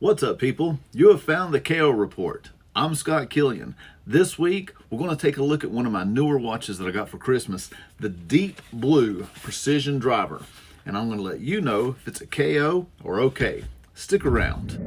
What's up, people? You have found the KO Report. I'm Scott Killian. This week, we're going to take a look at one of my newer watches that I got for Christmas, the Deep Blue Precision Driver. And I'm going to let you know if it's a KO or OK. Stick around.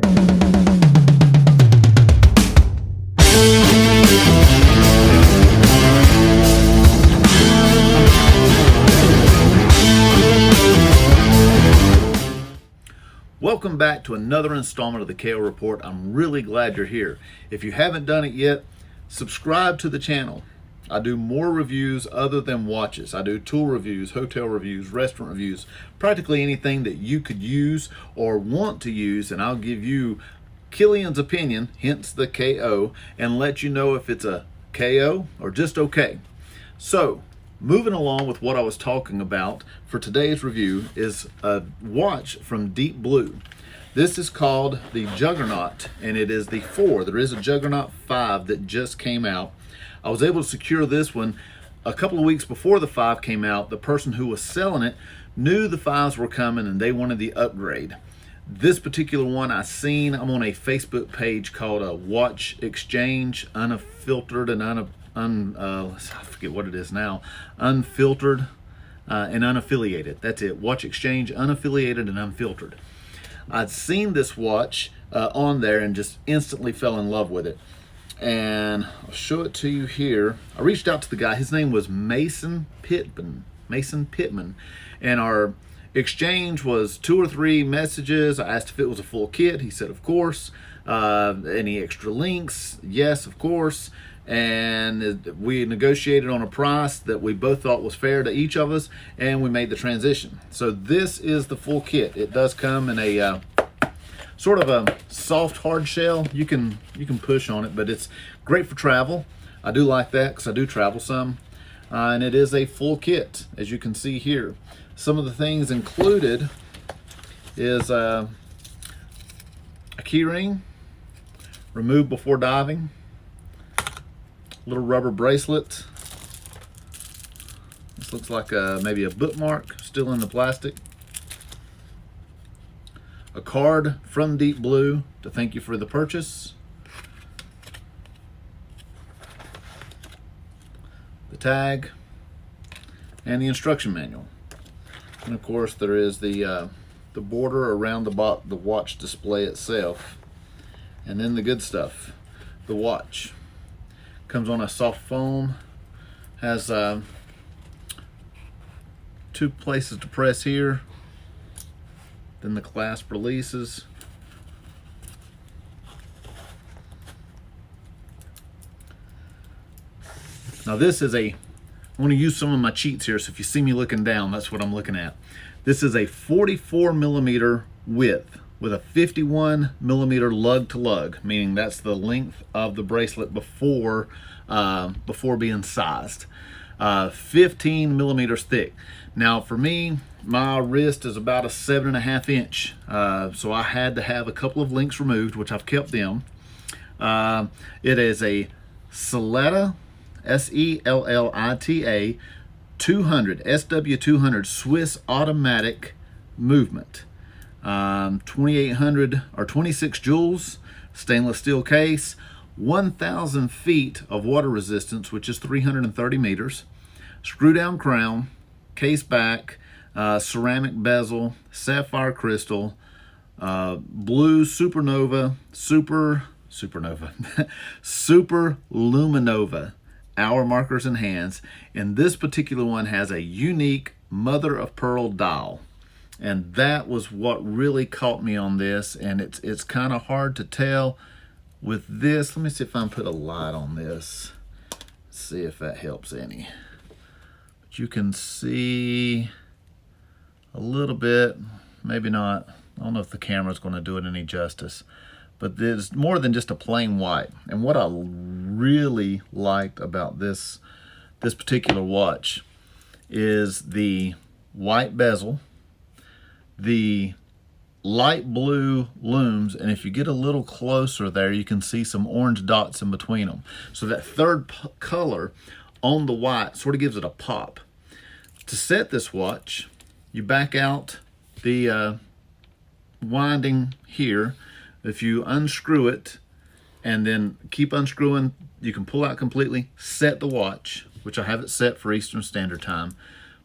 Welcome back to another installment of the KO Report. I'm really glad you're here. If you haven't done it yet, subscribe to the channel. I do more reviews other than watches. I do tool reviews, hotel reviews, restaurant reviews, practically anything that you could use or want to use, and I'll give you Killian's opinion, hence the KO, and let you know if it's a KO or just okay. So, moving along with what I was talking about for today's review is a watch from Deep Blue. This is called the Juggernaut, and it is the 4. There is a Juggernaut 5 that just came out. I was able to secure this one a couple of weeks before the 5 came out. The person who was selling it knew the 5s were coming and they wanted the upgrade. This particular one I'm on a Facebook page called a Watch Exchange, unfiltered and I forget what it is now, unfiltered and unaffiliated. That's it, Watch Exchange, unaffiliated and unfiltered. I'd seen this watch on there and just instantly fell in love with it. And I'll show it to you here. I reached out to the guy, his name was Mason Pittman, and our exchange was 2 or 3 messages. I asked if it was a full kit. He said, of course. Any extra links? Yes, of course. And we negotiated on a price that we both thought was fair to each of us, and we made the transition. So this is the full kit. It does come in a sort of a soft hard shell. You can push on it, but it's great for travel. I do like that because I do travel some. And it is a full kit, as you can see here. Some of the things included is a key ring, removed before diving, little rubber bracelet. This looks like maybe a bookmark still in the plastic. A card from Deep Blue to thank you for the purchase. The tag and the instruction manual. And of course there is the border around the watch display itself. And then the good stuff, the watch. Comes on a soft foam, has 2 places to press here, then the clasp releases. Now this is I want to use some of my cheats here, so if you see me looking down, that's what I'm looking at. This is a 44 millimeter width with a 51 millimeter lug to lug, meaning that's the length of the bracelet before being sized. 15 millimeters thick. Now for me, my wrist is about a 7.5 inch, so I had to have a couple of links removed, which I've kept them. It is a Sellita, Sellita 200, SW200 Swiss automatic movement. 2800 or 26 joules, stainless steel case, 1,000 feet of water resistance, which is 330 meters, screw down crown, case back, ceramic bezel, sapphire crystal, blue supernova, super luminova hour markers and hands, and this particular one has a unique mother of pearl dial. And that was what really caught me on this, and it's kind of hard to tell with this. Let me see if I can put a light on this, see if that helps any. But you can see a little bit, maybe not. I don't know if the camera's going to do it any justice, but there's more than just a plain white. And what I really liked about this particular watch is the white bezel, the light blue looms, and if you get a little closer there, you can see some orange dots in between them. So that third color on the white sort of gives it a pop. To set this watch, you back out the winding here, If you unscrew it and then keep unscrewing, you can pull out completely, set the watch, which I have it set for Eastern Standard Time,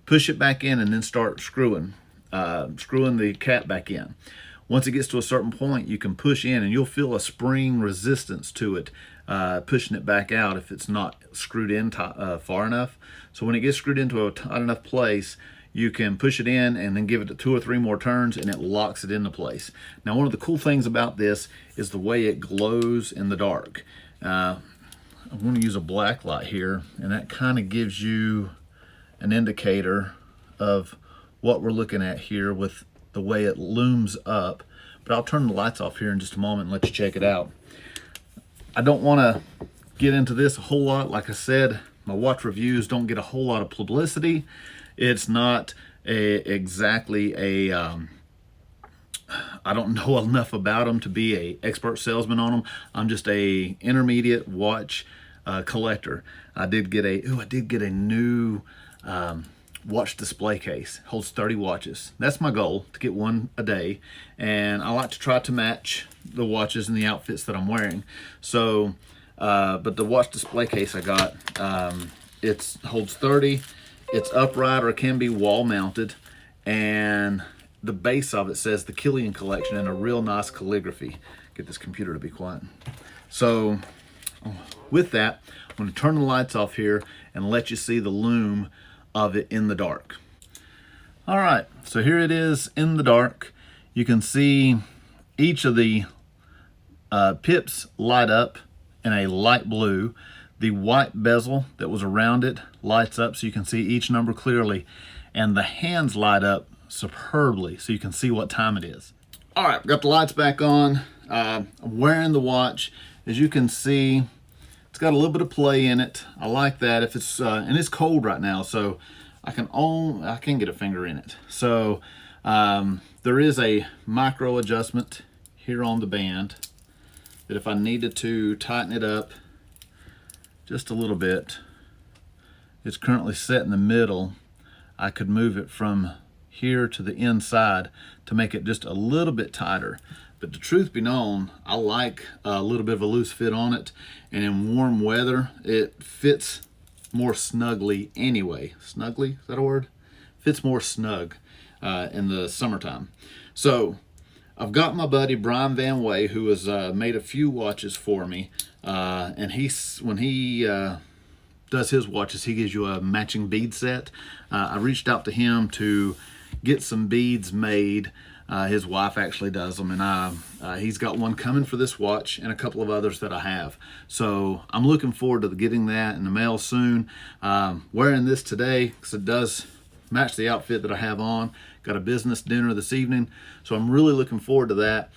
push it back in, and then start screwing the cap back in. Once it gets to a certain point, you can push in and you'll feel a spring resistance to it, pushing it back out if it's not screwed in far enough. So when it gets screwed into a tight enough place, you can push it in and then give it 2 or 3 more turns and it locks it into place. Now, one of the cool things about this is the way it glows in the dark. I'm going to use a black light here, and that kind of gives you an indicator of what we're looking at here with the way it looms up. But I'll turn the lights off here in just a moment and let you check it out. I don't want to get into this a whole lot. Like I said, my watch reviews don't get a whole lot of publicity. It's not exactly a I don't know enough about them to be a expert salesman on them. I'm just a intermediate watch collector. I did get a new watch display case. Holds 30 watches. That's my goal, to get one a day, and I like to try to match the watches and the outfits that I'm wearing. So but the watch display case I got, it holds 30. It's upright or can be wall mounted, and the base of it says the Killian Collection in a real nice calligraphy. Get this computer to be quiet. So with that, I'm going to turn the lights off here and let you see the loom of it in the dark. All right, so here it is in the dark. You can see each of the pips light up in a light blue. The white bezel that was around it lights up so you can see each number clearly, and the hands light up superbly so you can see what time it is. All right, got the lights back on. I'm wearing the watch. As you can see, it's got a little bit of play in it. I like that. If it's and it's cold right now, so I can get a finger in it. So there is a micro adjustment here on the band that if I needed to tighten it up just a little bit, it's currently set in the middle. I could move it from here to the inside to make it just a little bit tighter. But the truth be known, I like a little bit of a loose fit on it, and in warm weather it fits more snugly anyway. Snugly, is that a word? Fits more snug in the summertime. So I've got my buddy Brian Van Way, who has made a few watches for me, and when he does his watches, he gives you a matching bead set. I reached out to him to get some beads made. His wife actually does them, and he's got one coming for this watch and a couple of others that I have. So I'm looking forward to getting that in the mail soon. Wearing this today because it does match the outfit that I have on. Got a business dinner this evening, so I'm really looking forward to that,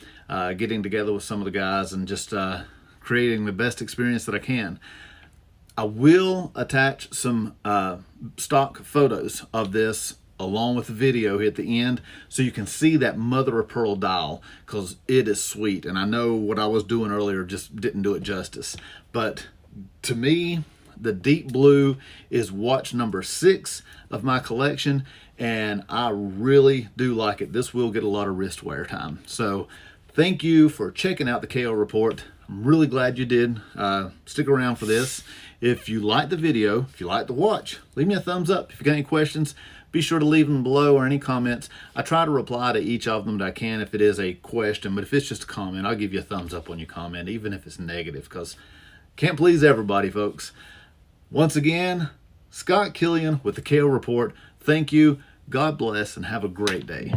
getting together with some of the guys and just creating the best experience that I can. I will attach some stock photos of this along with the video here at the end so you can see that mother of pearl dial, because it is sweet, and I know what I was doing earlier just didn't do it justice. But to me, the deep blue is watch number 6 of my collection, and I really do like it. This will get a lot of wrist wear time. So thank you for checking out the KO Report. I'm really glad you did. Stick around for this. If you like the video, if you like the watch, leave me a thumbs up. If you got any questions, be sure to leave them below, or any comments. I try to reply to each of them that I can if it is a question, but if it's just a comment, I'll give you a thumbs up when you comment, even if it's negative, because can't please everybody, folks. Once again, Scott Killian with the KO Report. Thank you, God bless, and have a great day.